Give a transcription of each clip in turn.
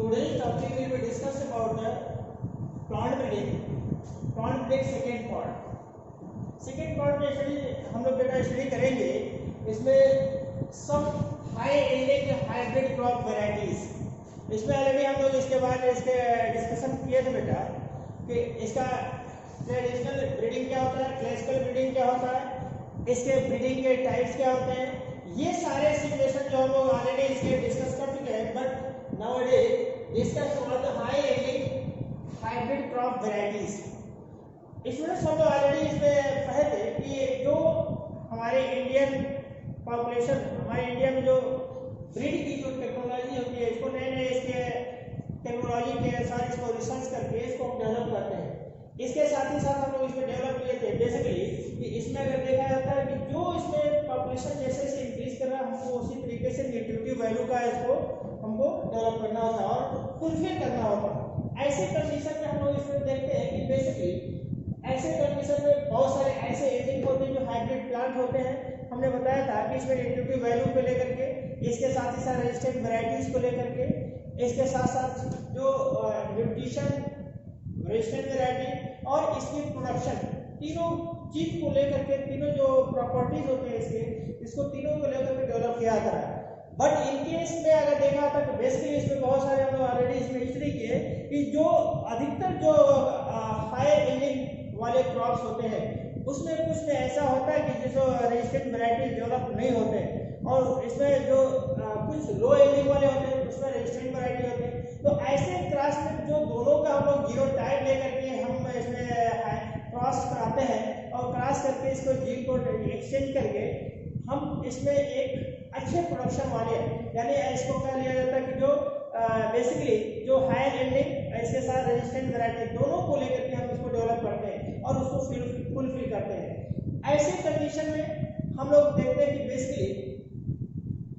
Today's topic will be discussed about the plant breeding second part. Second part में study हम लोग बेटा study करेंगे इसमें सब high yielding hybrid crop varieties. इसमें ऑलरेडी हम लोग इसके बाद इसके डिस्कशन किए थे बेटा कि इसका ट्रेडिशनल ब्रीडिंग क्या होता है, क्लासिकल ब्रीडिंग क्या होता है, इसके ब्रीडिंग के टाइप्स क्या होते हैं, ये सारे सिचुएशन जो हम लोग ऑलरेडी इसके डिस्कस कर चुके हैं। But nowadays discuss about the high yielding hybrid crop varieties. इसमें सब लोग ऑलरेडी इसमें कहे थे कि जो हमारे इंडियन पॉपुलेशन, हमारे इंडिया में जो ब्रीड की जो टेक्नोलॉजी होती है, इसको नए नए इसके टेक्नोलॉजी के अनुसार इसको रिसर्च करके इसको डेवलप करते हैं। इसके साथ ही साथ हम लोग इसमें डेवलप किए थे बेसिकली कि इसमें अगर देखा जाता है कि जो इसमें पॉपुलेशन जैसे जैसे इंक्रीज कर रहा है, हमको उसी तरीके से न्यूट्रिटिव वैल्यू का इसको हमको डेवलप करना होता है और फुलफिल करना होता है। ऐसे कंडीशन में हम लोग इसमें देखते हैं कि बेसिकली ऐसे कंडीशन में बहुत सारे ऐसे एजेंट होते हैं जो हाइब्रिड प्लांट होते हैं। हमने बताया था कि इसमें न्यूट्रिटिव वैल्यू को लेकर के, इसके साथ ही साथ रेजिस्टेंट वैरायटीज को लेकर के, इसके साथ साथ जो न्यूट्रिशन, रेजिस्टेंट वैरायटी और इसकी प्रोडक्शन, तीनों चीज को लेकर के, तीनों जो प्रॉपर्टीज होते हैं इसको तीनों को लेकर के डेवलप किया जाता है। बट इनके इसमें अगर देखा था तो बेसिकली इसमें बहुत सारे हम लोग ऑलरेडी इसमें हिस्ट्री किए कि जो अधिकतर जो हाई यील्डिंग वाले क्रॉप्स होते हैं उसमें कुछ में ऐसा होता है कि जिसको रेजिस्टेंट वैरायटीज डेवलप नहीं होते हैं और इसमें जो कुछ लो यील्डिंग वाले होते हैं उसमें रेजिस्टेंट वैरायटी होते हैं। तो ऐसे क्रॉस में जो दोनों का हम लोग जीनोटाइप लेकर के हम इसमें क्रॉस कराते हैं और क्रॉस करके इसको जीन को एक्सचेंज करके हम इसमें एक अच्छे प्रोडक्शन वाले, यानी इसको क्या लिया जाता है कि जो बेसिकली जो हायर यील्डिंग इसके साथ रेजिस्टेंट वैरायटी दोनों को लेकर के हम इसको डेवलप करते हैं और उसको फुलफिल करते हैं। ऐसे कंडीशन में हम लोग देखते हैं कि बेसिकली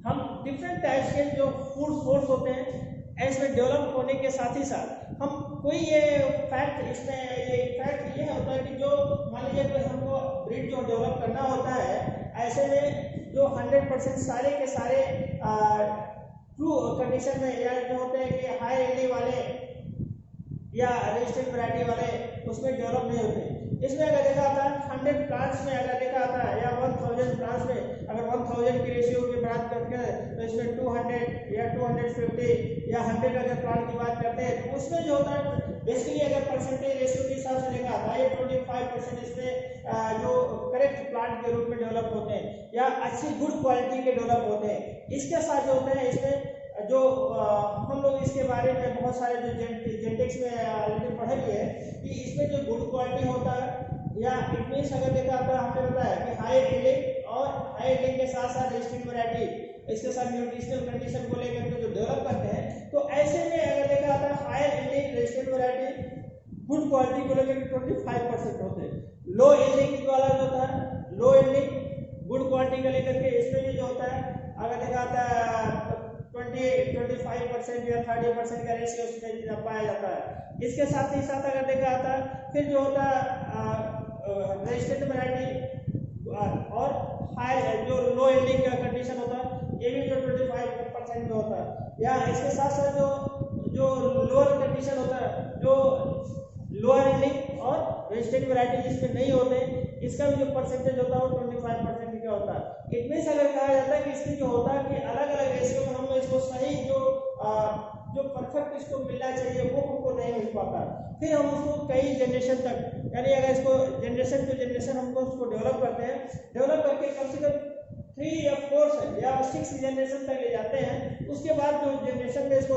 हम डिफरेंट टाइप्स के जो फूड सोर्स होते हैं इसमें डेवलप होने के साथ ही साथ हम कोई ये फैक्ट इसमें ये फैक्ट ये होता है कि जो मान लीजिए कि हमको ब्रीड जो डेवलप करना होता है, ऐसे में जो 100% सारे के सारे ट्रू कंडीशन में या जो होते हैं कि हाई यील्डिंग वाले या रेजिस्टेंट वैरायटी वाले उसमें डेवलप नहीं होते। इसमें अगर देखा आता है 100 प्लांट्स में अगर देखा आता है या 1000 प्लांट्स में अगर 1000 की रेशियो की बात करते हैं तो इसमें 200 या 250 या 100 अगर प्लांट की बात करते हैं तो उसमें जो होता है बेसिकली अगर परसेंटेज रेशियो के हिसाब से देखा आता है 25% इसमें जो करेक्ट प्लांट के रूप में डेवलप होते हैं या अच्छी गुड क्वालिटी के डेवलप होते हैं। इसके साथ जो होता है इसमें जो हम लोग इसके बारे में बहुत सारे जो जेनेटिक्स में ऑलरेडी पढ़े हुए हैं कि इसमें जो गुड क्वालिटी होता है या इट मीन्स अगर देखा आता है हमने बताया कि हाई यील्डिंग और हाई यील्डिंग के साथ साथ रेजिस्टेंट वैरायटी इसके साथ न्यूट्रिशनल कंडीशन को लेकर के जो डेवलप करते हैं, तो ऐसे में अगर देखा आता है high yielding resistant variety good quality को लेकर 25% होते हैं। लो यील्डिंग वाला जो होता है लो यील्डिंग गुड क्वालिटी को लेकर के इसमें जो होता है अगर देखा आता है 25% या 30% का रेशियो उसमें पाया जाता है। इसके साथ ही साथ अगर देखा आता है फिर जो होता है रेजिस्टेंट वैरायटी और हाई जो लो यील्डिंग का कंडीशन होता है ये भी जो 25% में होता है। या इसके साथ साथ जो लोअर कंडीशन होता है जो लोअर यील्डिंग और रेजिस्टेंट वैरायटी जिसमें नहीं होते इसका भी जो परसेंटेज होता है वो 25% का होता है। इट मीन्स अगर कहा जाता है कि इसमें जो होता है कि अलग अलग रेशियो में हम इसको सही जो परफेक्ट इसको मिलना चाहिए वो हमको नहीं मिल पाता। फिर हम उसको कई जनरेशन तक, यानी अगर इसको जनरेशन टू जनरेशन हमको उसको डेवलप करते हैं, डेवलप करके कम से कम 3 या 4 या 6 जनरेशन तक ले जाते हैं। उसके बाद जो जनरेशन में इसको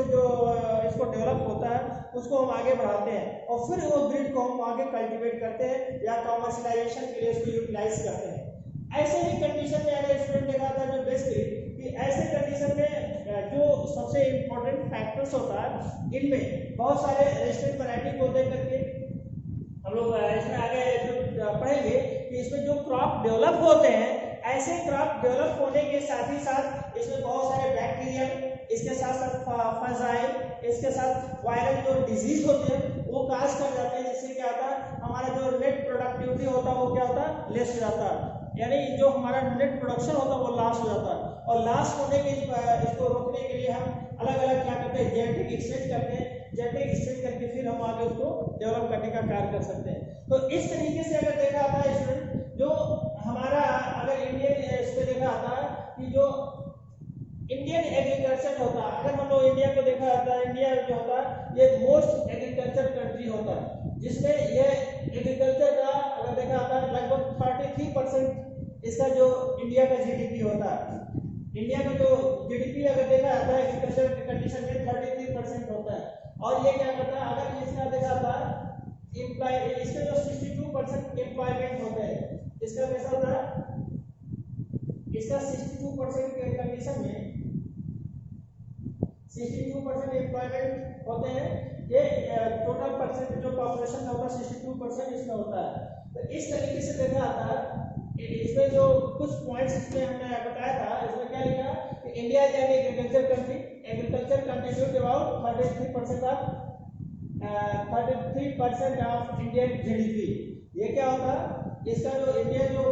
डेवलप होता है उसको हम आगे बढ़ाते हैं और फिर वो ब्रीड को हम आगे कल्टीवेट करते हैं या कॉमर्शियलाइजेशन के लिए इसको यूटिलाइज करते हैं। ऐसे ही कंडीशन में अगर स्टूडेंट देखा था जो बेसिकली कि ऐसे कंडीशन में जो सबसे इम्पोर्टेंट फैक्टर्स होता है इनमें बहुत सारे रेजिस्टेंट वैरायटी को देख करके हम लोग इसमें आगे जो पढ़ेंगे कि इसमें जो क्रॉप डेवलप होते हैं ऐसे क्रॉप डेवलप होने के साथ ही साथ इसमें बहुत सारे बैक्टीरिया, इसके साथ साथ फंजाई, इसके साथ वायरल जो डिजीज होते हैं वो काज कर जाते हैं, जिससे क्या होता है हमारा जो नेट प्रोडक्टिविटी होता है वो क्या होता है लेस हो जाता है, यानी जो हमारा नेट प्रोडक्शन होता है वो लॉस हो जाता है। और लॉस होने के इसको रोकने के लिए हम अलग अलग क्या करते करते हैं, जेनेटिक एक्सचेंज करते हैं, जेनेटिक एक्सचेंज करके फिर हम आगे उसको डेवलप करने का कार्य कर सकते हैं। तो इस तरीके से अगर देखा आता है स्टूडेंट, जो हमारा अगर इंडियन इसमें देखा आता है कि जो इंडियन एग्रीकल्चर होता है, अगर हम लोग इंडिया को देखा जाता है, इंडिया जो होता है ये मोस्ट एग्रीकल्चर कंट्री होता है, जिसमें ये एग्रीकल्चर का अगर देखा जाता है लगभग 33% इसका जो इंडिया का जीडीपी होता है, इंडिया का जो जीडीपी अगर देखा जाता है एग्रीकल्चर की कंडीशन में 33% होता है। और ये क्या करता है, अगर इसका देखा जाता है एम्प्लॉय, इसके जो 62% एम्प्लॉयमेंट होते हैं, इसका कैसा होता है, इसका 62% के कंडीशन में 62% एम्प्लॉयमेंट होते हैं। ये टोटल परसेंट जो पॉपुलेशन का होता है 62% इसमें होता है। तो इस तरीके से देखा जाता है, इसमें जो कुछ पॉइंट्स इसमें हमने बताया था, इसमें क्या लिखा कि India is an agriculture country, agriculture contribute about 33% of Indian GDP. ये क्या होता है, इसका जो इंडिया जो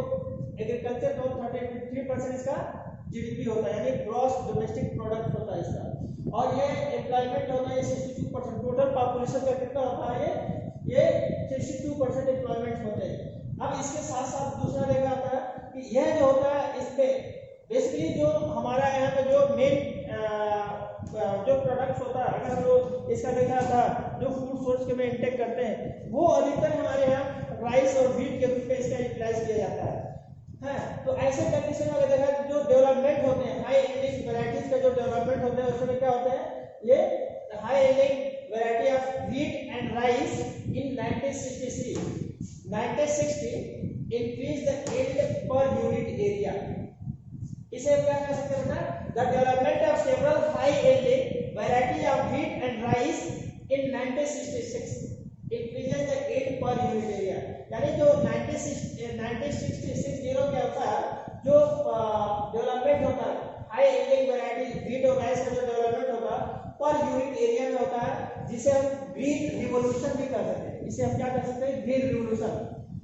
एग्रीकल्चर तो 33% इसका जीडीपी होता है, यानी ग्रॉस डोमेस्टिक प्रोडक्ट होता है इसका। और ये एम्प्लॉयमेंट होता है 62%, टोटल पॉपुलेशन का कितना होता है, ये 62% एम्प्लॉयमेंट होते हैं। अब इसके साथ साथ दूसरा देखा जाता है कि यह जो होता है इसमें बेसिकली जो हमारा यहाँ पे जो मेन जो प्रोडक्ट्स होता है, अगर हम लोग इसका देखा था जो फूड सोर्स के में इंटेक करते हैं, वो अधिकतर हमारे यहाँ राइस और व्हीट के रूप में इसका यूटिलाइज किया जाता है। तो ऐसे कंडीशन में अगर देखा जो डेवलपमेंट होते हैं, हाई एंडिंग वैरायटीज का जो डेवलपमेंट होते हैं, उसमें क्या होते हैं, ये high ending variety of wheat and rice in 1960 increase the yield per unit area। इसे हम क्या कह सकते हैं बेटा, the development of several high yielding variety of wheat and rice in 1966 increases the yield per unit area। यानी जो 1960 के अनुसार जो डेवलपमेंट होता है, हाई यील्डिंग वैरायटी व्हीट और राइस का जो डेवलपमेंट होता है पर यूनिट एरिया में होता है, जिसे हम ग्रीन रिवोल्यूशन भी कर सकते हैं। इसे हम क्या कर सकते हैं, ग्रीन रिवोल्यूशन,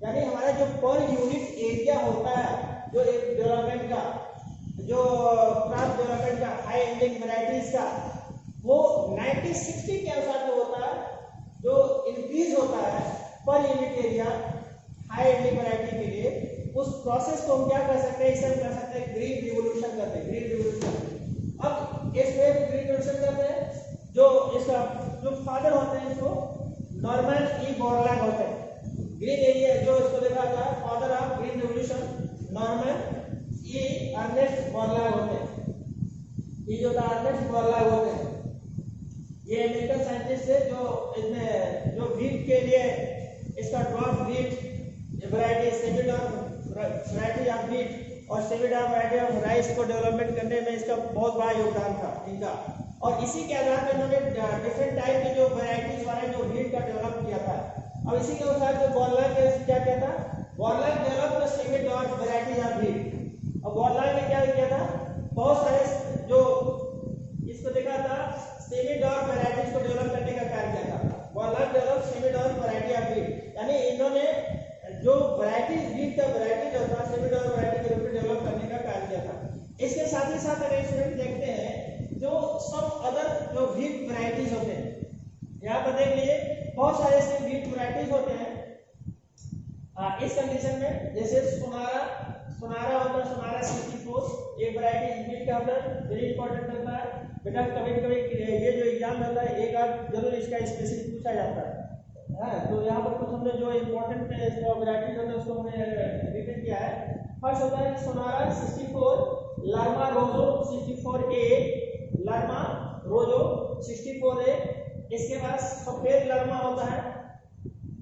यानी हमारा जो पर यूनिट एरिया होता है जो एक डेवलपमेंट का, जो क्रॉप डेवलपमेंट का, हाई एंडिंग वैरायटीज का, वो 1960 के अनुसार जो होता है, जो इंक्रीज होता है per unit area high ending variety के लिए, उस प्रोसेस को हम क्या कर सकते हैं, इसे हम कर सकते हैं ग्रीन रिवोल्यूशन करते हैं, ग्रीन रिवोल्यूशन। अब इसमें ग्रीन रिवोल्यूशन करते हैं, जो इसका जो फादर होते हैं इसको नॉर्मन ई बोरलैग होते हैं। ग्रीन एरिया जो इसको देखा था, father of green revolution Norman E Ernest Borlaug होते हैं। ये जो था अर्नेस्ट बोरलैग होते हैं, ये अमेरिकन साइंटिस्ट है जो इसमें जो व्हीट के लिए इसका dwarf wheat variety, semi dwarf variety of wheat और semi dwarf variety of rice को डेवलपमेंट करने में इसका बहुत बड़ा योगदान था इनका। और इसी के आधार पर इन्होंने डिफरेंट टाइप के जो वैरायटीज वाले जो व्हीट का डेवलप किया था। अब इसी के अनुसार जो बोरलैग क्या कहता, Borlaug develop the semi dwarf variety of wheat. और बोरलैग ने क्या किया था, बहुत सारे जो इसको देखा था सेमी ड्वार्फ वैरायटीज को डेवलप करने का कार्य किया था। Borlaug develop semi dwarf variety of wheat, यानी इन्होंने जो वैरायटीज व्हीट का वैरायटी जो था सेमी ड्वार्फ वैरायटी के रूप में डेवलप करने का कार्य किया था। इसके साथ ही साथ अगर स्टूडेंट देखते हैं जो सब अदर जो व्हीट वैरायटीज होते हैं, यहाँ पर देख लीजिए बहुत सारे ऐसे व्हीट वैरायटीज होते हैं इस कंडीशन में, जैसे सोनारा होता है, सोनारा 64 एक वैरायटी व्हीट का अंदर वेरी इंपॉर्टेंट होता है बेटा। कभी कभी ये जो एग्जाम होता है एक आध जरूर इसका स्पेसिफिक पूछा जाता है। तो यहाँ पर कुछ हमने जो इम्पोर्टेंट वैरायटीज होते हैं उसको हमने रिपीट किया है। फर्स्ट होता है सोनारा 64, लर्मा रोजो 64A, लर्मा रोजो 64A। इसके बाद सफेद लर्मा होता है,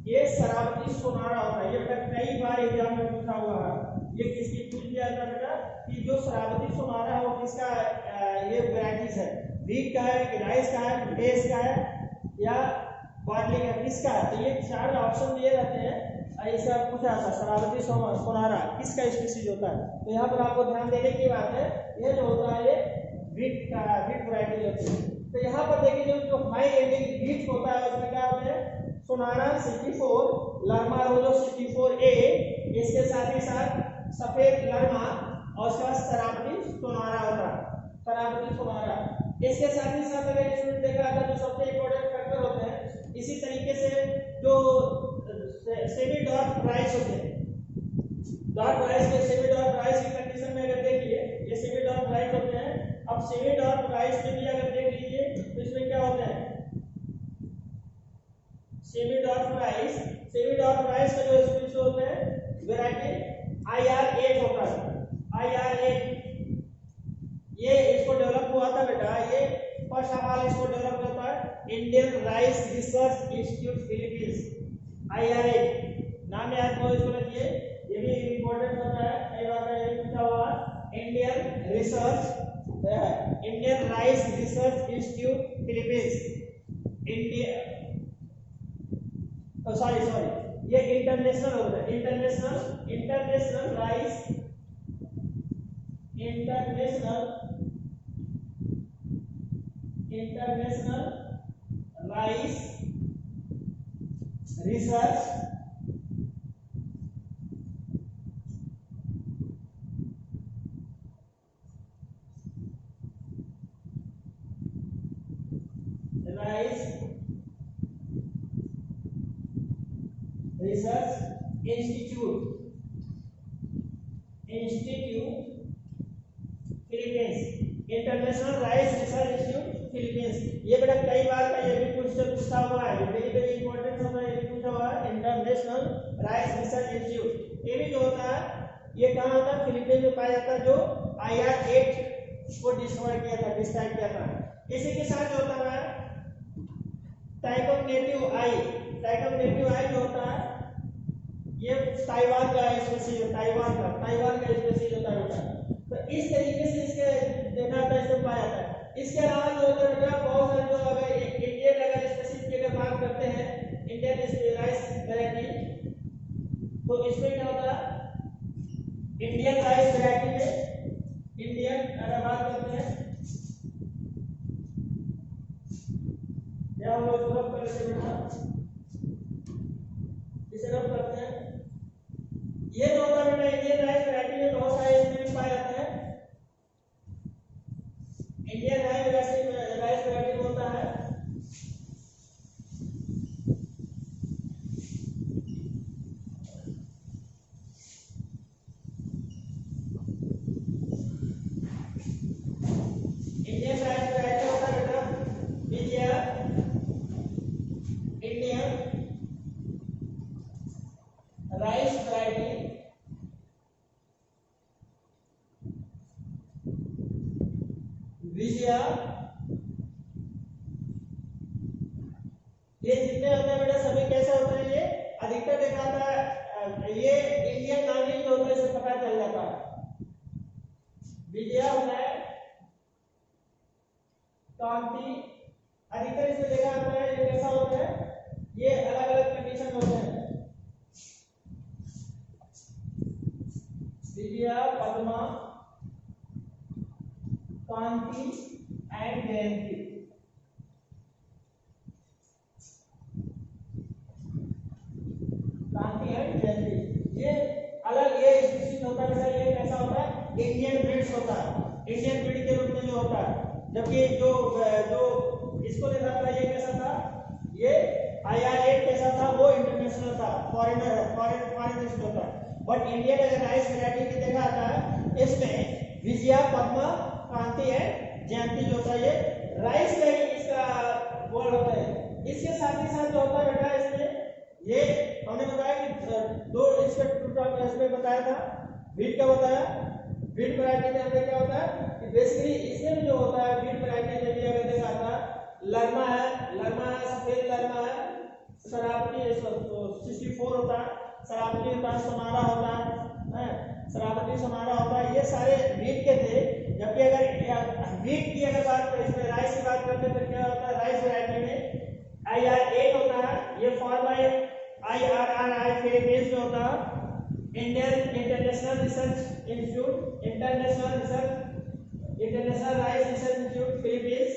ये शराबती सोनारा होता है। ये बेटा कई बार एग्जाम में पूछा हुआ है, ये किसकी पूछ दिया था बेटा कि जो शराबती सोनारा है वो किसका ये वैरायटीज है, व्हीट का है कि राइस का है, मेज का है या बार्ली का, किसका है। तो ये चार ऑप्शन दिए रहते हैं, ऐसा पूछा था शराबती सोनारा किसका स्पीसीज होता है। तो यहाँ पर आपको ध्यान देने की बात है, ये जो होता है ये व्हीट वैरायटी होती है। तो यहाँ पर देखिए जो हाई एंडिंग व्हीट होता है उसमें क्या होता है, सोनारा 64, लर्मा रोजो 64A, इसके साथ ही साथ सफेद लर्मा और उसके बाद शराबती सोनारा होता है, शराबती सोनारा। इसके साथ ही साथ अगर इसमें के सेमी डॉर्फ राइस की कंडीशन में अगर देखिए, ये सेमी डॉर्फ राइस होते हैं। अब सेमी डॉर्फ राइस में भी अगर देख लीजिए तो इसमें क्या होता है, सेमी डॉर्फ राइस का जो स्पीशीज होता है वैरायटी IR8 होता है। IR8 ये इसको डेवलप हुआ था बेटा, ये फर्स्ट ऑफ ऑल इसको डेवलप करता है Indian rice research institute Philippines. IR8 नाम याद करो, इसको रखिए, ये भी इंपॉर्टेंट होता है, कई बार ये पूछा हुआ। Indian rice research institute Philippines, India, sorry ये इंटरनेशनल होता है, international rice research institute Philippines, international rice research institute Philippines. ये बेटा कई बार का ये भी क्वेश्चन पूछा हुआ है, वेरी वेरी इंपॉर्टेंट होता है, ये पूछा हुआ है इंटरनेशनल राइस रिसर्च इंस्टीट्यूट। ये भी जो होता है ये कहाँ होता है, फिलीपींस में पाया जाता है, जो IR8 को डिस्ट्रॉय किया था। इसी के साथ जो होता है टाइप ऑफ नेटिव आई जो होता है ये ताइवान का स्पीशीज है, ताइवान का स्पीशीज होता है बेटा। तो इस तरीके से इसके देखा जाता है, इसको पाया जाता है। इसके अलावा जो होता है बेटा बहुत सारे जो अगर इंडियन अगर स्पीशीज की अगर बात करते हैं, इंडियन राइस वैरायटी, तो इसमें क्या होता है इंडियन राइस वैरायटी में इंडियन अगर बात करते हैं या हम लोग रब कर लेते बेटा, इसे रब करते हैं। ये जो होता है बेटा इंडियन राइस वैरायटी में बहुत सारे इसमें पाए जाते हैं। इंडियन राइस वैरायटी होता है विजया। ये जितने होते हैं बेटा सभी कैसे होते हैं, ये अधिकतर देखा था ये इंडियन नागरिक जो होता है इसे पता चल जाता है। विजया होता है, कांति, अधिकतर इसमें देखा जाता है ये कैसा होता है, ये अलग अलग कंडीशन होते हैं, Vijaya, Padma, Kanti and Jayanti. Kanti and Jayanti ये अलग ये स्पीशीज होता है, ये कैसा होता है इंडियन ब्रीड्स होता है, इंडियन ब्रीड के रूप में जो होता है। जबकि जो इसको देखा था ये कैसा था, ये IR8 कैसा था, वो इंटरनेशनल था, फॉरेन होता है। बट इंडियन अगर राइस वैरायटी की देखा जाता है इसमें विजया, पद्मा, कांति है, जयंती जो होता है ये राइस का ही इसका वर्ड होता है। इसके साथ ही साथ जो होता है बेटा इसमें ये हमने बताया कि दो इसमें बताया था वीट का बताया, वीट वैरायटी में हमने क्या होता है कि बेसिकली इसमें भी जो होता है वीट वैरायटी में भी अगर देखा था लरमा है, सफेद लरमा है, शराबती 64 होता है, शराबती होता है, सोनारा होता है, शराबती सोनारा होता है, ये सारे वीट के थे। जबकि अगर वीट की अगर बात करें, इसमें राइस की बात करते हैं तो क्या होता है राइस वैरायटी में IR8 होता है, ये फॉर्म बाय IRRI फिलीपींस में होता है, international research institute, international rice research institute Philippines,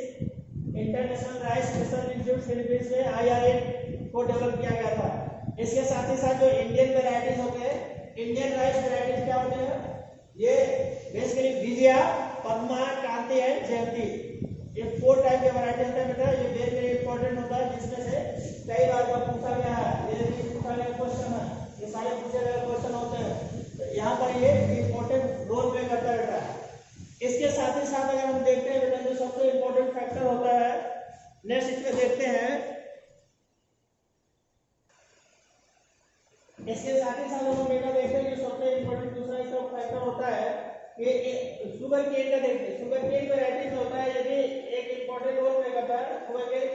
international rice research institute Philippines में IR8 को डेवलप किया गया था। इसके साथ ही साथ जो इंडियन वैरायटीज होते हैं, इंडियन राइस वैरायटीज क्या होते हैं, ये बेसिकली विजया, पद्मा, कांति एंड जयंती, ये 4 टाइप के वैरायटी होते हैं बेटा। ये वेरी वेरी इंपॉर्टेंट होता है, जिसमें से कई बार का पूछा गया है, ये पूछा गया क्वेश्चन है, ये सारे पूछे गए क्वेश्चन होते हैं। तो यहाँ पर ये नेक्स्ट इसमें देखते हैं, इसके साथ ही साथ हम बेटा देखते हैं जो सबसे इम्पोर्टेंट दूसरा इसका फैक्टर होता है कि शुगर केन का देखते हैं। शुगर केन वैरायटीज होता है, यदि एक इम्पोर्टेंट रोल प्ले करता है शुगर केन,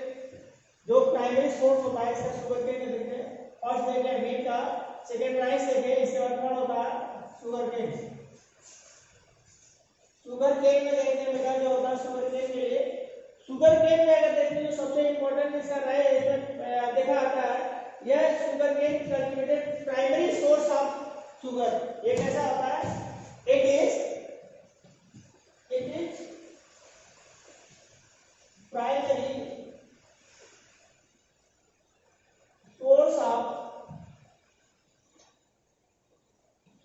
जो प्राइमरी सोर्स होता है इसका शुगर केन में देखते हैं। फर्स्ट देखते हैं वीट का, सेकेंड राइस देखें, इसके बाद थर्ड होता है शुगर केन। शुगर केन में देखते हैं बेटा जो होता है शुगर केन के लिए, शुगर केन में अगर देखते हैं जो सबसे इम्पोर्टेंट इसका राइस इसमें देखा आता है, यह sugarcane cultivated primary source of sugar. ये कैसा होता है, it is primary source of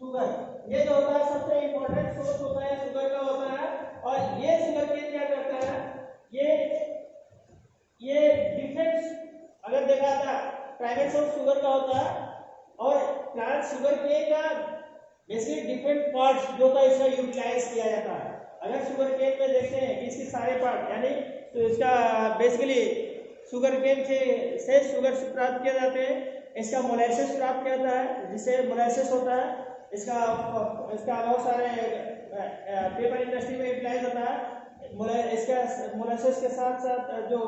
sugar. ये जो होता है सबसे इंपॉर्टेंट सोर्स होता है शुगर का होता है। और ये शुगर केन क्या करता है, ये डिफरेंट अगर देखा था प्राइमरी सोर्स शुगर का होता है, और प्लांट शुगर केन का बेसिकली डिफरेंट पार्ट्स जो होता है इसका यूटिलाइज किया जाता है। अगर शुगर केन में देखते हैं कि इसके सारे पार्ट यानी तो इसका बेसिकली शुगर केन से शुगर प्राप्त किए जाते हैं, इसका मोलेसिस प्राप्त किया जाता है जिससे मोलेसिस होता है, इसका बहुत सारे पेपर इंडस्ट्री में यूटिलाइज होता है। इसका मोलेसिस के साथ साथ जो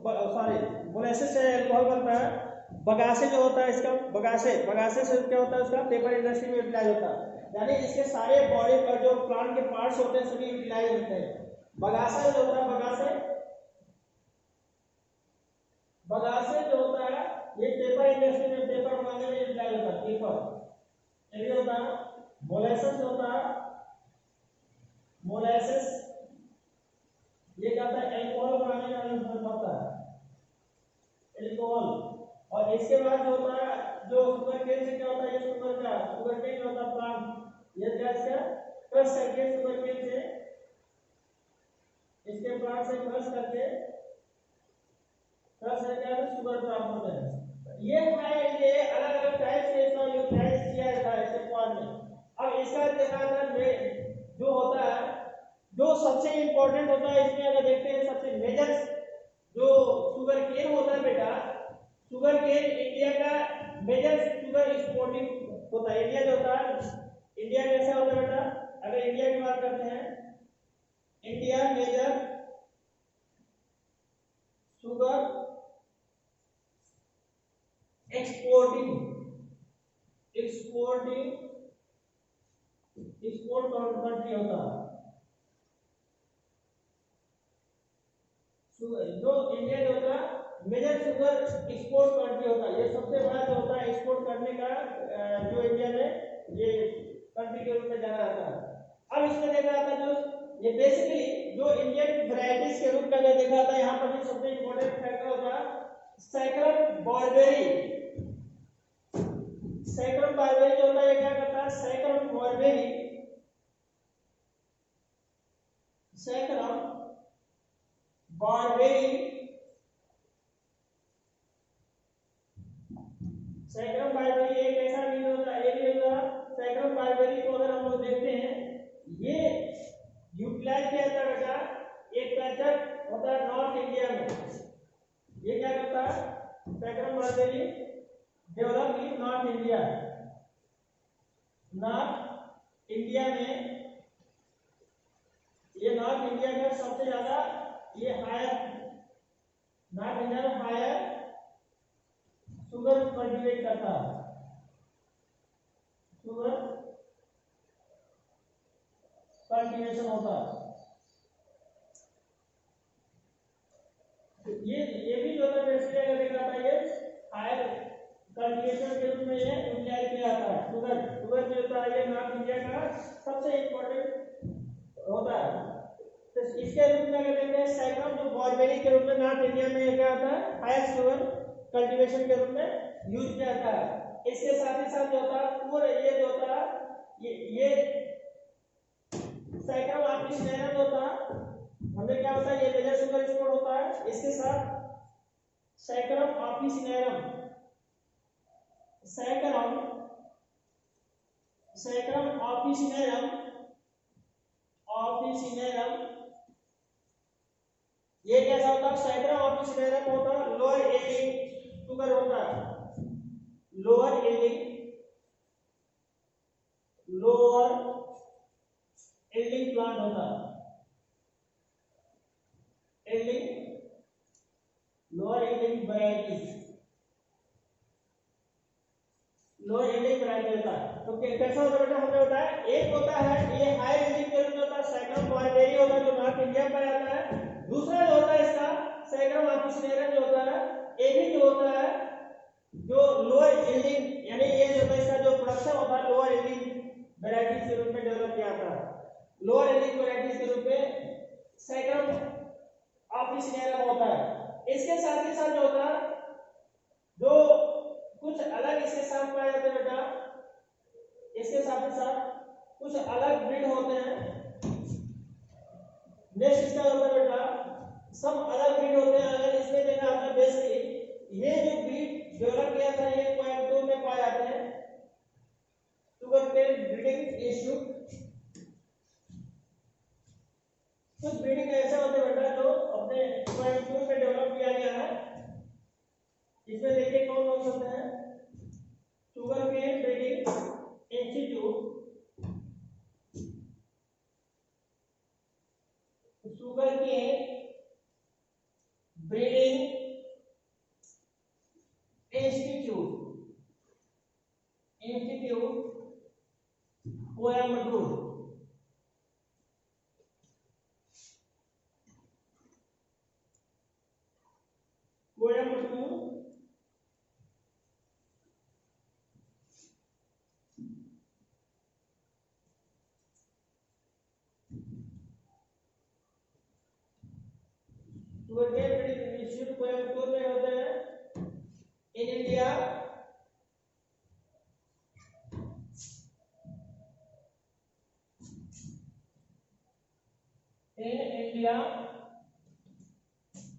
मोलेसिस से अल्कोहल बनता है, बगासे जो होता है इसका बगासे से क्या होता है उसका पेपर इंडस्ट्री में यूटिलाइज होता है। यानी इसके सारे बॉडी पर जो प्लांट के पार्ट्स होते हैं सभी यूटिलाइज होते हैं। बगासा जो होता है बगासे जो होता है ये पेपर इंडस्ट्री में पेपर बनाने में यूटिलाइज होता है। पेपर ये होता है। मोलेसिस होता है, मोलेसिस ये क्या होता है अल्कोहल बनाने में यूज होता है, अल्कोहल। और इसके बाद जो होता है जो शुगर केन से क्या होता है, ये शुगर केन जो होता है प्लांट ये गैस का क्रश करके शुगर केन से इसके प्लांट से क्रश करके शुगर प्राप्त होता है। ये अलग अलग टाइप से इसका यूटिलाइज किया जाता है इसके फॉर्म में। अब इसका देखा जो होता है जो सबसे इंपॉर्टेंट होता है इसमें अगर देखते हैं सबसे मेजर जो शुगर केन होता है बेटा, शुगर केन इंडिया का मेजर शुगर एक्सपोर्टिंग होता है। इंडिया जो होता है, इंडिया कैसा होता है बेटा, अगर इंडिया की बात करते हैं, India major sugar export country होता है। जो इंडिया जो होता है मेजर शुगर एक्सपोर्ट कंट्री होता है, ये सबसे बड़ा जो होता है एक्सपोर्ट करने का जो इंडिया में ये कंट्री के रूप में जाना जाता है। अब इसमें देखा जाता है जो ये बेसिकली जो इंडियन वैरायटीज के रूप में अगर देखा जाता है, यहाँ पर भी सबसे इंपॉर्टेंट फैक्टर होता है सैक्रम बारबेरी। सैक्रम बारबेरी जो होता है क्या करता है, सैक्रम बारबेरी एक ऐसा बीज होता है, सैक्रम बारबेरी को अगर हम लोग देखते हैं ये यूटिलाइज किया जाता है बेटा, एक कल्चर होता है नॉर्थ इंडिया में। ये क्या करता है, saccharum barberi develop in North India में। ये नॉर्थ इंडिया का सबसे ज्यादा ये हायर नॉर्थ इंडिया में हायर शुगर कल्टीवेट करता है, शुगर कल्टीवेशन होता है। ये भी जो है बेसिकली अगर देखा जाता है ये हायर कल्टीवेशन के रूप में ये यूटिलाइज किया जाता है। शुगर जो होता है ये नॉर्थ इंडिया का सबसे इंपॉर्टेंट होता है। तो इसके रूप में अगर देखते हैं सैक्रम जो बारबेरी के रूप में नॉर्थ इंडिया में क्या होता है हायर शुगर कल्टीवेशन के रूप में यूज किया जाता है। इसके साथ ही साथ जो होता है पूरा ये जो होता है ये सैक्रम ऑफिसिनेरम होता है, हमें क्या होता है ये मेजर शुगर एक्सपोर्ट होता है। इसके साथ सैक्रम ऑफिसिनेरम ये कैसा होता है, सैकड़ा ऑफिसिनेरम होता है, लोअर यील्डिंग शुगर होता है, लोअर यील्डिंग प्लांट होता है, yielding lower yielding varieties, lower yielding variety होता है। तो कैसा होता है बेटा, हमने बताया एक होता है ये हाई यील्डिंग के रूप में होता है, सैकड़म बारबेरी होता है जो नॉर्थ इंडिया में पाया जाता है। दूसरा जो होता है इसका सैकड़म ऑफिसिनेरम जो होता है, ये भी जो होता है जो लोअर यील्डिंग, यानी ये जो होता है इसका जो प्रोडक्शन होता है लोअर यील्डिंग वैरायटीज के रूप में डेवलप किया जाता है। लोअर यील्डिंग वैरायटीज के रूप में सैकड़म ऑफिसिनेरम होता है। इसके साथ ही साथ जो होता है जो कुछ अलग इसके साथ पाए जाते हैं बेटा, इसके साथ ही साथ कुछ अलग ब्रीड होते हैं। नेक्स्ट इसका होता है बेटा सब अलग ब्रीड होते हैं। अगर इसमें देखा आपने बेसिकली ये जो ब्रीड डेवलप किया था ये कोयम्बटूर में पाए जाते हैं, शुगर केन ब्रीडिंग इंस्टीट्यूट। कुछ ब्रीडिंग ऐसे होते हैं बेटा जो अपने कोयम्बटूर में डेवलप किया गया है। इसमें देखिए कौन कौन से होते हैं, sugarcane breeding institute, sugarcane breeding institute Coimbatore. Sugarcane breeding institute Coimbatore में होते हैं इन इंडिया।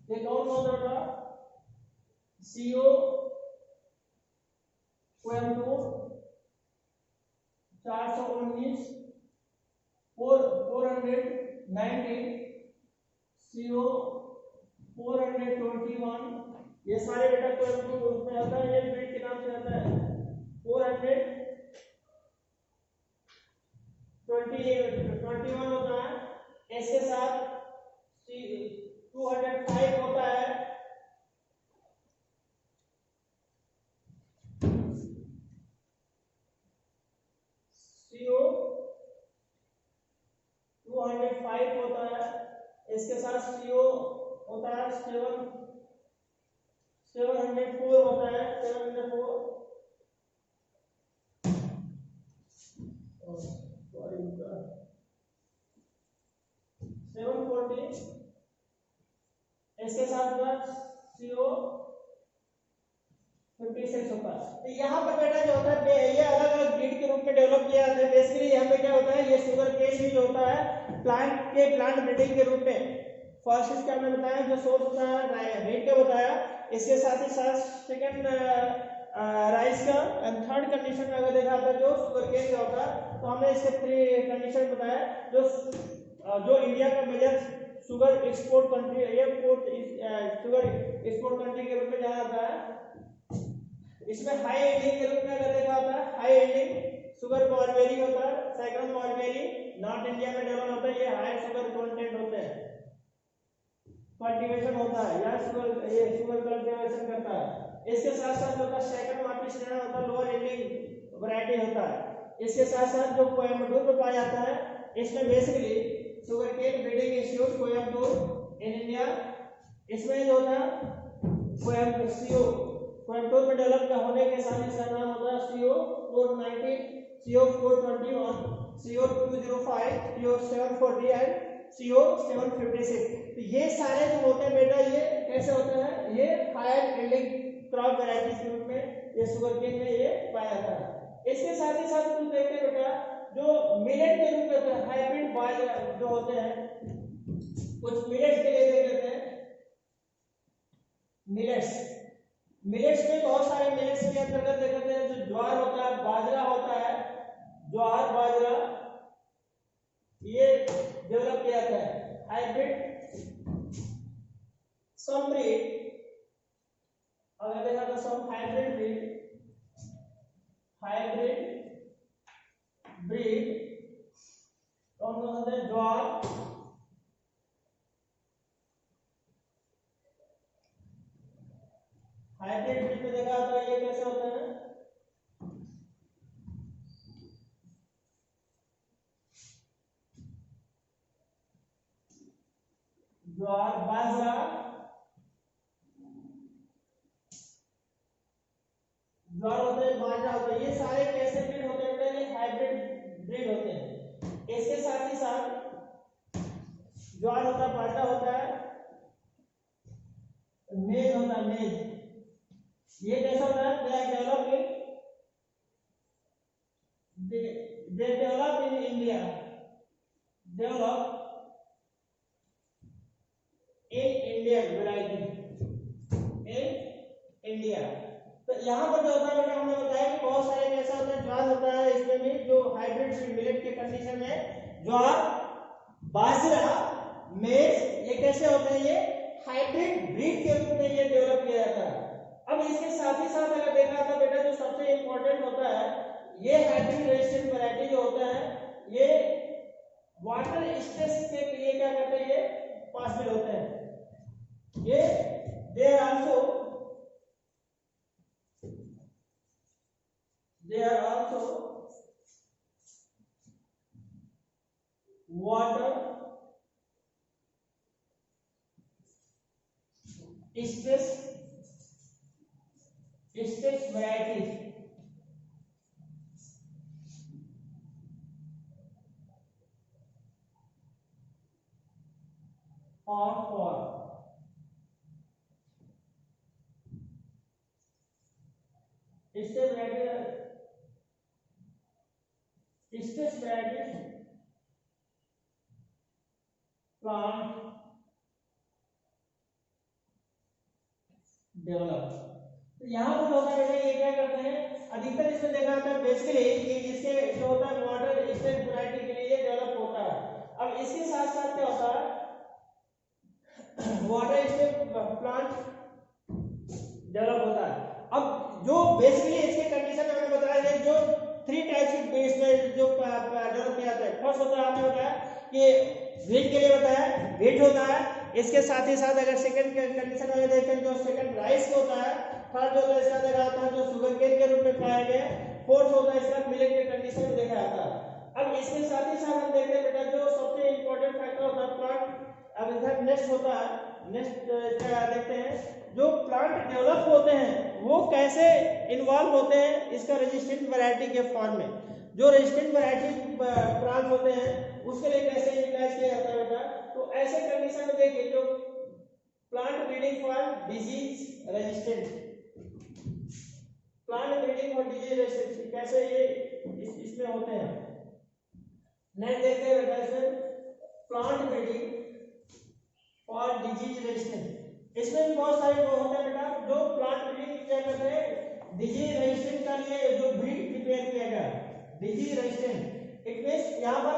ये कौन कौन होगा, सीओ कोयम्बटूर 419 419 सीओ 421, ये सारे बेटा कोयम्बटूर उसमें आता है। ये ब्रीड के नाम से आता है 421 होता है। इसके साथ 205 होता है, CO 205 होता है। इसके साथ CO होता है 704 होता है, 704 740। इसके साथ CO 56 होता है। तो यहाँ पर बेटा जो होता है ये अलग अलग ब्रीड के रूप में डेवलप किया जाता है। बेसिकली यहाँ पे क्या होता है, ये शुगर केन भी जो होता है प्लांट ब्रीडिंग के रूप में फर्स्ट इसका हमने बताया जो सोर्स होता है रेट का बताया। इसके साथ ही साथ सेकंड राइस का, एंड थर्ड कंडीशन में अगर देखा था जो शुगर केन का होता है तो हमने इसके 3 कंडीशन बताया। जो इंडिया का मेजर शुगर एक्सपोर्ट कंट्री है, शुगर एक्सपोर्ट कंट्री के रूप में जाना जाता है। इसमें हाई यील्डिंग के रूप में अगर देखा होता है, हाई यील्डिंग शुगर बारबेरी होता है, सैकड़म बारबेरी नॉर्थ इंडिया में डेवलप होता है। ये हाई शुगर कंटेंट होते हैं, कल्टीवेशन होता है या शुगर कल्टीवेशन करता है। इसके साथ साथ जो सैकड़म ऑफिसिनेरम होता है, लोअर यील्डिंग वैरायटी होता है। इसके साथ साथ जो कोयम्बटूर में पाया जाता है, इसमें basically sugarcane breeding institute Coimbatore in India, इसमें जो होता है कोयम्बटूर में डेवलप होने के साथ इसका नाम होता है CO 419, CO 421, CO 205, CO 740 and CO 756। तो ये सारे जो होते हैं बेटा ये कैसे होते हैं, ये हायर यील्डिंग क्रॉप वैरायटीज के रूप में ये शुगर केन में ये पाया जाता है। इसके साथ ही साथ कुछ देखते हैं बेटा जो मिलेट के रूप में होते हैं, हाइब्रिड बाजरा जो होते हैं, कुछ मिलेट्स के लिए देख लेते हैं। मिलेट्स में बहुत सारे मिलेट्स के अंतर्गत देखते हैं जो ज्वार होता है, बाजरा होता है, ज्वार बाजरा ये डेवलप किया जाता है हाइब्रिड सम ब्रीड, अगर देखा तो सम हाइब्रिड ब्रीड कौन कौन होते हैं? ज्वार, हाइब्रिड ब्रीड में देखा तो ये कैसे होते हैं? ज्वार, बाजरा, ज्वार होते हैं, बाजरा होता है, ये सारे कैसे ब्रीड होते हैं? ये हाइब्रिड ब्रीड होते हैं। इसके साथ ही साथ ज्वार होता है, बाजरा होता है, मेज होता है, मेज, ये कैसा होता है? They develop in India, develop in Indian variety in India. तो यहाँ पर जो होता है बेटा, हमने बताया कि बहुत सारे कैसा होता है? ज्वार होता है, इसमें भी जो हाइब्रिड मिलेट के कंडीशन में ज्वार, बाजरा, मेज, ये कैसे होते हैं? ये हाइब्रिड ब्रीड के रूप में ये डेवलप किया जाता है। अब इसके साथ ही साथ अगर देखा था बेटा, जो सबसे इंपॉर्टेंट होता है, ये हाइब्रिड रेजिस्टेंट वैरायटी जो होता है, ये वाटर स्ट्रेस के लिए क्या करते हैं? ये पॉसिबल होते हैं। ये they are also water stress varieties for stress varieties plant develop. तो यहाँ पर होता है ये क्या करते हैं? अधिकतर इसमें देखा जाता है बेसिकली कि इसके जो होता है वाटर स्ट्रेस वैरायटी के लिए ये डेवलप होता है। अब इसके साथ साथ क्या होता है? वाटर स्ट्रेस प्लांट डेवलप होता है। अब जो बेसिकली इसके कंडीशन में मैंने बताया है, जो 3 टाइप्स के बेस में जो डेवलप किया जाता है। फर्स्ट होता है, आपने बताया कि व्हीट के लिए बताया, व्हीट होता है। इसके साथ ही साथ अगर सेकंड कंडीशन में देखें, जो सेकंड राइस होता है। थर्ड होता है इसका देखा जाता है जो शुगर केन के रूप में पाया गया। फोर्थ होता है इसका मिलेट के कंडीशन में देखा जाता है। अब इसके साथ ही साथ हम देखते हैं बेटा, जो सबसे इंपॉर्टेंट फैक्टर होता है प्लांट। अब इधर नेक्स्ट होता है, नेक्स्ट क्या देखते हैं, जो प्लांट डेवलप होते हैं वो कैसे इन्वॉल्व होते हैं इसका रेजिस्टेंट वैरायटी के फॉर्म में। जो रेजिस्टेंट वैरायटी प्लांट होते हैं उसके लिए कैसे यूटिलाइज किया जाता है बेटा? तो ऐसे कंडीशन में देखिए, जो plant breeding for disease resistant, plant breeding for disease resistant कैसे ये इसमें होते हैं। नेक्स्ट देखते हैं बेटा, इसमें plant breeding for disease resistant, इसमें भी बहुत सारे लोग होते हैं बेटा, जो प्लांट ब्रीडिंग क्या करते हैं? डिजीज रेजिस्टेंट का लिए जो ब्रीड प्रिपेयर किया गया, डिजीज रेजिस्टेंट। इट मींस यहाँ पर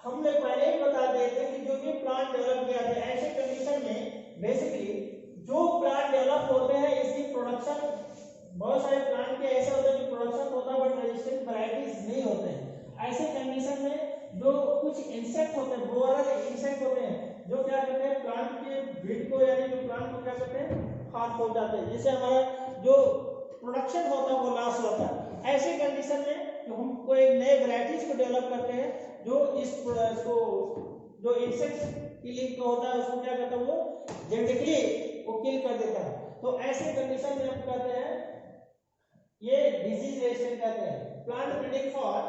हम लोग पहले ही बता दिए थे कि जो भी प्लांट डेवलप किया है, ऐसे कंडीशन में बेसिकली जो प्लांट डेवलप होते हैं इसकी प्रोडक्शन, बहुत सारे प्लांट के ऐसे होते हैं जो प्रोडक्शन होता है बट रेजिस्टेंट वैरायटीज नहीं होते हैं। ऐसे कंडीशन में जो कुछ इंसेक्ट होते हैं, बोरल इंसेक्ट होते हैं, जो क्या करते हैं? प्लांट के ब्रीड को, यानी जो प्लांट को क्या करते हैं? हार्म पहुंचाते हैं, जिससे हमारा जो प्रोडक्शन होता है वो लॉस होता है। ऐसे कंडीशन में जो हम कोई नए वैरायटीज को डेवलप करते हैं, जो इसको जो इंसेक्ट किलिंग को होता है उसको क्या करता है? वो जेनेटिकली वो किल कर देता है। तो ऐसे कंडीशन में हम कहते हैं ये डिजीज रेजिस्टेंट कहते हैं। Plant breeding for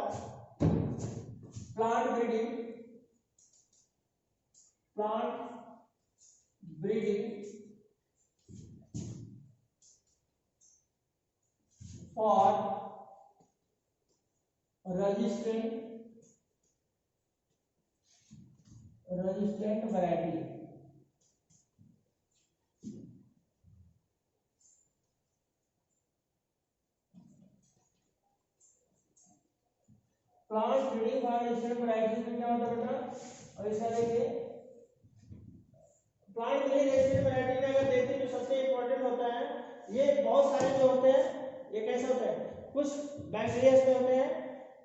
resistant variety, plant breeding for resistant variety में क्या होता है बेटा? और इसका देखिए प्लांट के लिए रेजिस्टेंट वैरायटी में अगर देखते हैं जो सबसे इंपॉर्टेंट होता है, ये बहुत सारे जो होते हैं, ये कैसे होते हैं, कुछ बैक्टीरिया में होते हैं,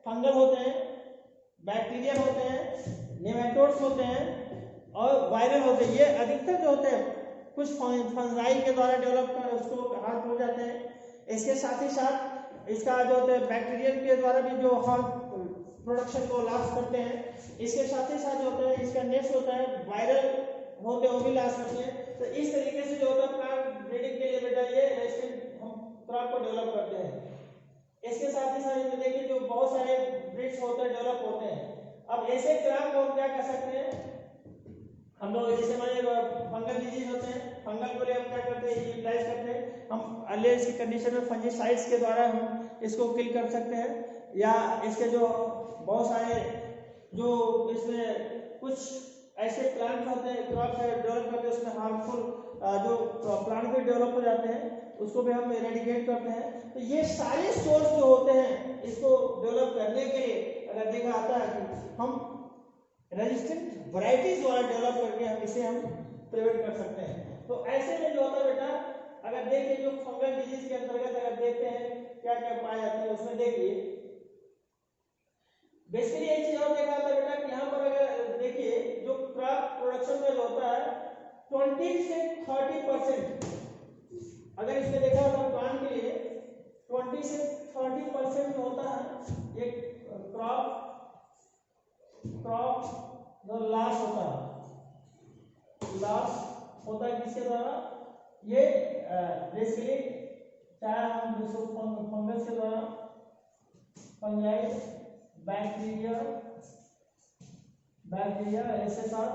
फंगल होते हैं, बैक्टीरिया होते हैं, नेमाटोड्स होते हैं और वायरल होते हैं। ये अधिकतर जो होते हैं कुछ फंजाई के द्वारा डेवलप कर उसको हार्म हो जाते हैं। इसके साथ ही साथ इसका जो होता है बैक्टीरिया के द्वारा भी जो हार्म प्रोडक्शन को लॉस करते हैं। इसके साथ ही साथ जो होता है इसका नेक्स्ट होता है वायरल होते हैं, वो भी लॉस करते हैं। तो इस तरीके से जो होता है प्लांट ब्रीडिंग के लिए बेटा ये रेजिस्टेंट हम क्रॉप को डेवलप करते हैं। इसके साथ ही साथ देखिए जो बहुत सारे ब्रीड्स होते हैं डेवलप होते हैं। अब ऐसे क्रॉप को हम क्या कर सकते हैं, हम लोग जैसे माने फंगल डिजीज होते हैं, फंगल को लिए हम क्या करते हैं, यूटिलाइज करते हैं। हम अर्लियर की कंडीशन में फंजीसाइड्स के द्वारा हम इसको किल कर सकते हैं, या इसके जो बहुत सारे जो इसमें कुछ ऐसे प्लांट होते हैं क्रॉप डेवलप करते हैं उसमें हार्मफुल जो प्लांट भी डेवलप हो जाते हैं उसको भी हम इरेडिकेट करते हैं। तो ये सारे सोर्स जो होते हैं इसको डेवलप करने के लिए अगर देखा आता है कि हम रेजिस्टेंट वैरायटीज द्वारा डेवलप करके हम इसे हम प्रिवेंट कर सकते हैं। तो ऐसे में जो होता है बेटा, अगर देखिए जो फंगल डिजीज के अंतर्गत अगर देखते हैं क्या क्या पाए जाते हैं, उसमें देखिए बेसिकली एक चीज और देखा था बेटा कि यहाँ पर अगर देखिए जो क्रॉप प्रोडक्शन में होता है 20 से 30%, अगर इसमें देखा होगा प्लांट के लिए 20 से 30% होता है एक क्रॉप जो लॉस होता है, लॉस होता है किसके द्वारा, ये बेसिकली चाहे हम फंगस के द्वारा, फंजाई, बैक्टीरिया ऐसे साथ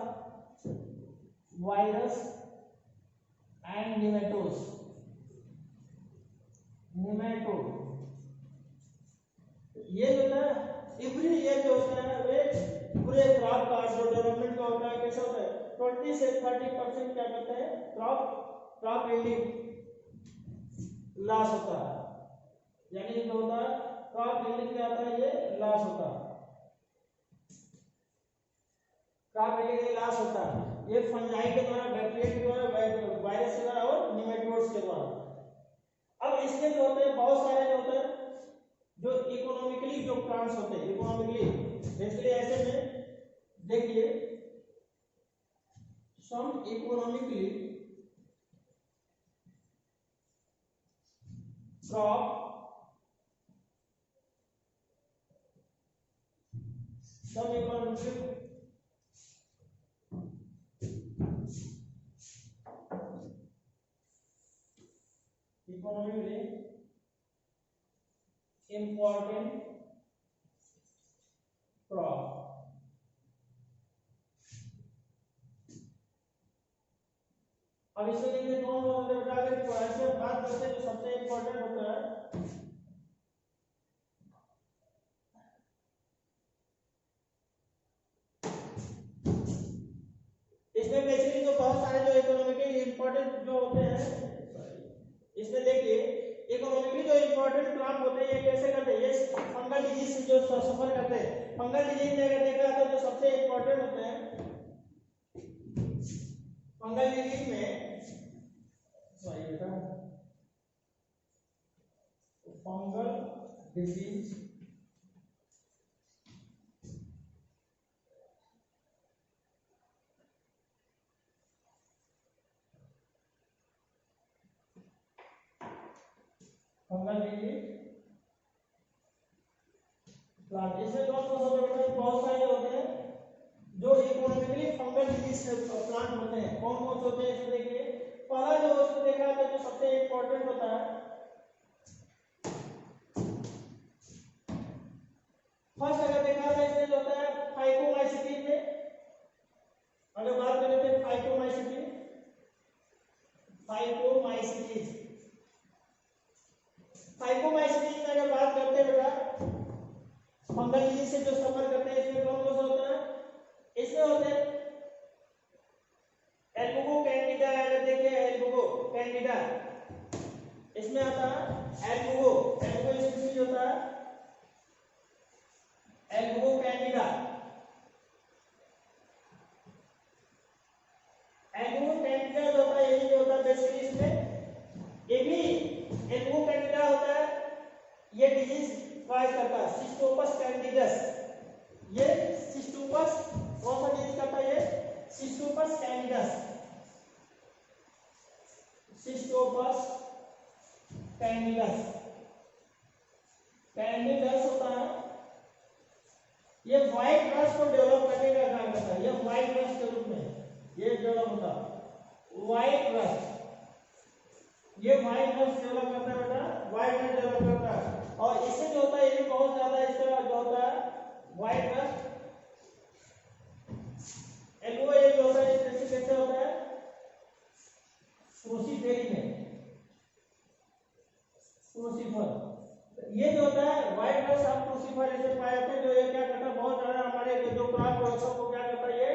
वायरस एंड निमेटोड, ये जो है एवरी ईयर जो होता है वे पूरे क्रॉप का जो डेवलपमेंट का होता है कैसे होता है 20 से 30% क्या करते हैं क्रॉप यील्डिंग लॉस होता है, यानी जो होता है क्रॉप यील्डिंग क्या होता है, ये लॉस होता है, क्रॉप यील्डिंग लॉस होता है। ये फंजाई के द्वारा, बैक्टीरिया के द्वारा, वायरस के द्वारा और निमेटोड्स के द्वारा। अब इसमें जो होते हैं बहुत सारे जो होते हैं जो इकोनॉमिकली जो प्लांट्स होते हैं, इकोनॉमिकली बेसिकली ऐसे में देखिए सम इकोनॉमिकली क्रॉप, सम इकोनॉमिकली important crop। अब इसमें देखिए कौन कौन से बेटा अगर ऐसे बात करते हैं जो सबसे इंपॉर्टेंट होता है, इसमें बेसिकली तो बहुत सारे जो इकोनॉमिकली इंपॉर्टेंट जो होते हैं, इसमें देखिए इकोनॉमिकली जो इंपॉर्टेंट क्रॉप होते हैं ये कैसे करते हैं, ये फंगल डिजीज से जो सफर करते हैं। फंगल डिजीज में अगर देखा तो जो सबसे इंपॉर्टेंट होते हैं फंगल डिजीज में, सॉरी बेटा, फंगल डिजीज प्लांट, इसमें कौन कौन होते हैं, बहुत सारे होते हैं जो इकोनॉमिकली फंगल डिजीज प्लांट होते हैं। कौन कौन से होते हैं इसमें देखिए, पहला जो उसको देखा था जो सबसे इंपॉर्टेंट होता है, फर्स्ट अगर देखा था इसमें जो होता है फाइकोमाइसिटीन में, अगर बात करें तो फाइकोमाइसिटीन में अगर बात करते हैं बेटा फंगल डिजीज से जो सफर करते हैं, इसमें कौन कौन सा होता है, इसमें होते हैं एल्बुगो कैंडिडा, अगर देखिए एल्बुगो कैंडिडा इसमें आता है, एल्बुगो स्पीशीज होता है एल्बुगो कैंडिडा। एल्बुगो करता है, सिस्टोपस कैंडिडस। ये सिस्टोपस कौन सा डिजीज करता है? ये सिस्टोपस कैंडिडस, सिस्टोपस कैंडिडस, कैंडिडस होता है। ये व्हाइट रस्ट को डेवलप करने का काम करता है, ये व्हाइट रस्ट के रूप में ये डेवलप होता है, व्हाइट रस्ट। ये व्हाइट रस्ट डेवलप करता है बेटा, व्हाइट रस्ट डेवलप करता है। और इससे जो होता है ये भी बहुत ज्यादा इसका जो होता है व्हाइट रस्ट एल्गो, ये जो होता है कैसे होता है क्रूसीफेरी में, क्रूसीफर। ये जो होता है व्हाइट रस्ट आप क्रूसीफर ऐसे पाए जाते हैं, जो ये क्या करता है बहुत ज्यादा हमारे जो क्रॉप प्रोडक्शन को क्या करता है ये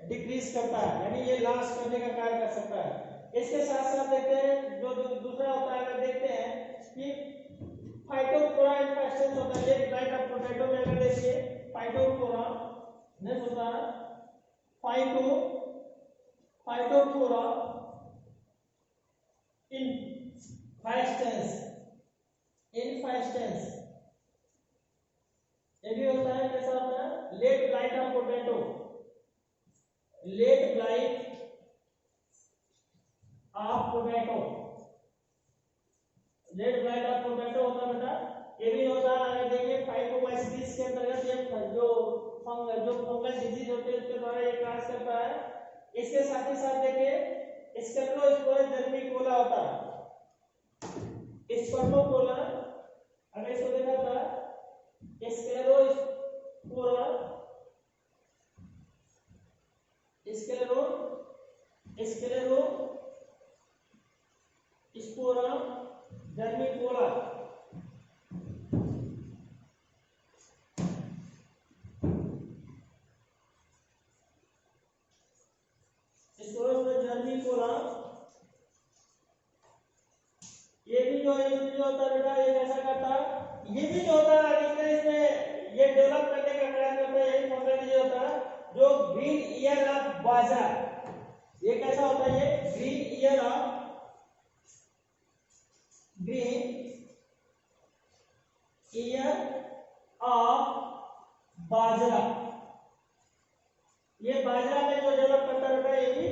डिक्रीज करता है, यानी ये लॉस करने का कार्य कर सकता है। इसके साथ साथ देखते हैं जो दूसरा होता है, अगर देखते हैं कि फाइटोफोरा इन्फेक्शन होता है, ये राइट ऑफ पोटैटो में अगर देखिए फाइटोफोरा नेक्स्ट होता है फाइटोफोरा इन्फेक्शंस, ये भी होता है। कैसा होता है? Late blight of potato, late blight of potato, late blight of potato होता है बेटा। ये भी होता है अगर देखिए फाइटोमाइसीटिस के अंतर्गत ये जो फंगल डिजीज होते हैं उसके द्वारा ये कार्य करता है। इसके साथ ही साथ देखिए स्केरोस्पोरा जर्मिकोला होता है, स्पर्मोकोला अगर इसको देखा था स्क्लेरोस्पोरा जर्मिकोला, जर्मिकोला। ये भी जो होता है बेटा ये कैसा करता है, ये भी जो होता है इसमें ये डेवलप करने का प्रयास करता है, यही फंगल डिजीज होता है जो ग्रीन ईयर ऑफ बाजरा। ये कैसा होता है? ये ग्रीन ईयर ऑफ बाजरा, ये बाजरा में जो डेवलप करता है ये भी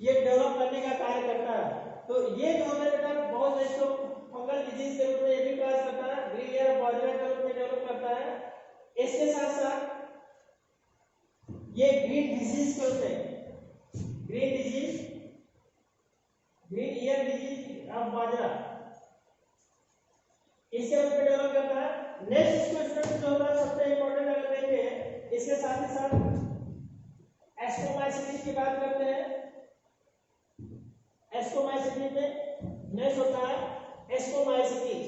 ये डेवलप करने का कार्य करता है। तो ये जो होता है बेटा बहुत इसको फंगल डिजीज के रूप में ये भी कार्य करता है, ग्रीन ईयर बाजरा के रूप में डेवलप करता है। इसके साथ साथ ये ग्रीन डिजीज के रूप में, ग्रीन ईयर डिजीज ऑफ बाजरा इसके रूप में डेवलप करता है। नेक्स्ट क्वेश्चन जो होता है सबसे इंपॉर्टेंट अगर देखें, इसके साथ ही साथ एस्कोमाइसिटीज की बात करते हैं। एस्कोमाइसिटीज में नेक्स्ट होता है एस्कोमाइसिटीज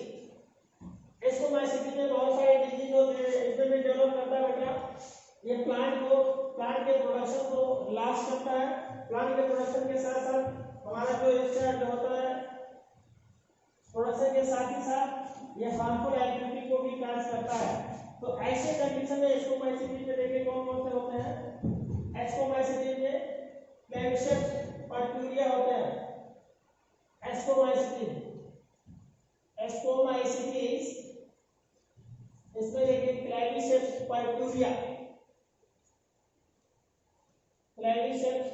में बहुत सारे डिजीज होते हैं, इसमें भी डेवलप करता है बेटा। ये प्लांट के प्रोडक्शन को लॉस करता है। प्लांट के प्रोडक्शन के साथ साथ हमारा जो इसका जो होता है प्रोडक्शन के साथ ही साथ ये हार्मफुल एक्टिविटी को भी कार्य करता है। तो ऐसे कंडीशन में एस्कोमाइसिटीज में देखिए कौन कौन से होते हैं। एस्कोमाइसिटीज में क्लेविसेप्स पर्क्यूरिया होते हैं। एस्कोमाइसिटीज इसमें देखिए क्लेविसेप्स पर्क्यूरिया, क्लेविसेप्स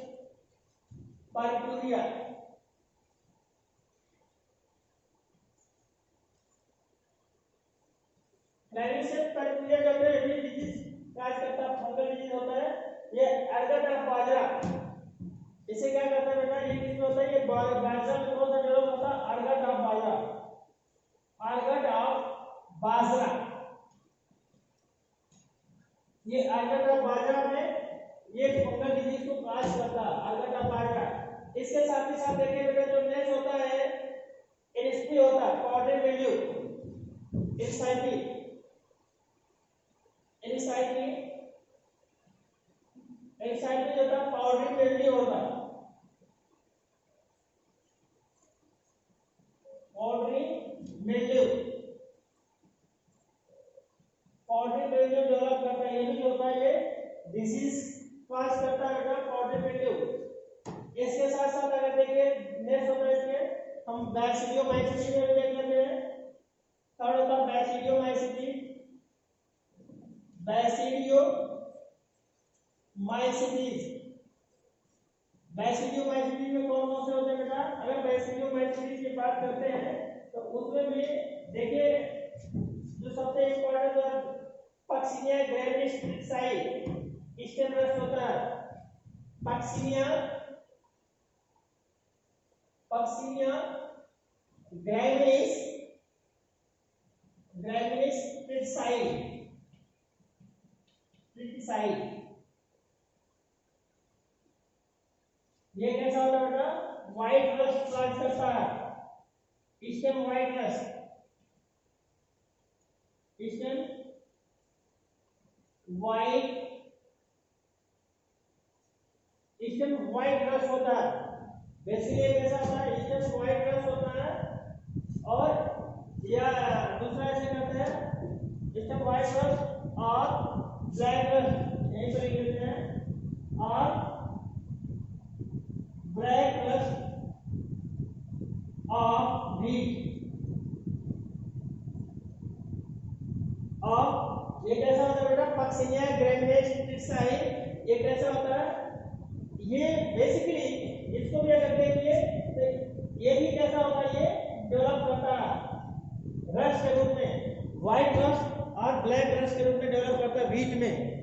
पर्क्यूरिया जो है ये डिजीज काज करता है, फंगल डिजीज होता है। ये अर्गट ऑफ बाजरा, इसे क्या करता है बेटा ये किस में होता है, ये बाजरा में कौन सा डेवलप होता है? अर्गट ऑफ बाजरा। ये अर्गट ऑफ बाजरा में ये फंगल डिजीज को काज करता है, अर्गट ऑफ बाजरा। इसके साथ ही साथ देखिए बेटा जो नेक्स्ट होता है एनएसपी होता है, पाउडर मिल्ड्यू, एनसाइक्ली जो था पाउडर मिल्ड्यू होता है, पाउडर मिल्ड्यू डेवलप करता है। ये भी होता है ये डिजीज काज करता है बेटा पाउडर मिल्ड्यू। इसके साथ साथ अगर देखिए नेक्स्ट होता है इसमें हम बैक्टीरियोमाइसीटी में देख लेते हैं। थर्ड होता है बैक्टीरियोमाइसीटी, बैसिडियो माइसिटीज। बैसिडियो माइसिटीज में कौन कौन से होते हैं बेटा? अगर बैसिडियो माइसिटीज की बात करते हैं तो उसमें भी देखिए जो सबसे इंपॉर्टेंट है पक्सिनिया ग्रेविस स्ट्रिक्साई स्टेम रस्ट होता है। पक्सिनिया ग्रेविस स्ट्रिक्साई ये कैसा होता है बेटा? व्हाइट रस्ट प्लांट करता है। Stem white rust, stem white rust होता है। बेसिकली कैसा होता है? स्टेम व्हाइट रस्ट होता है और या दूसरा ऐसे कहते हैं स्टेम व्हाइट रस्ट और ब्लैक रस्ट, यही पर लिख देते हैं, और ब्लैक रस्ट ऑफ व्हीट। और ये कैसा होता है बेटा? पक्सिनिया ग्रेविस स्ट्रिक्साई। ये कैसा होता है? ये बेसिकली इसको भी अगर देखिए तो ये भी कैसा होता है? ये डेवलप करता है रस्ट के रूप में, व्हाइट रस्ट और ब्लैक रस्ट के रूप में डेवलप करता है व्हीट में।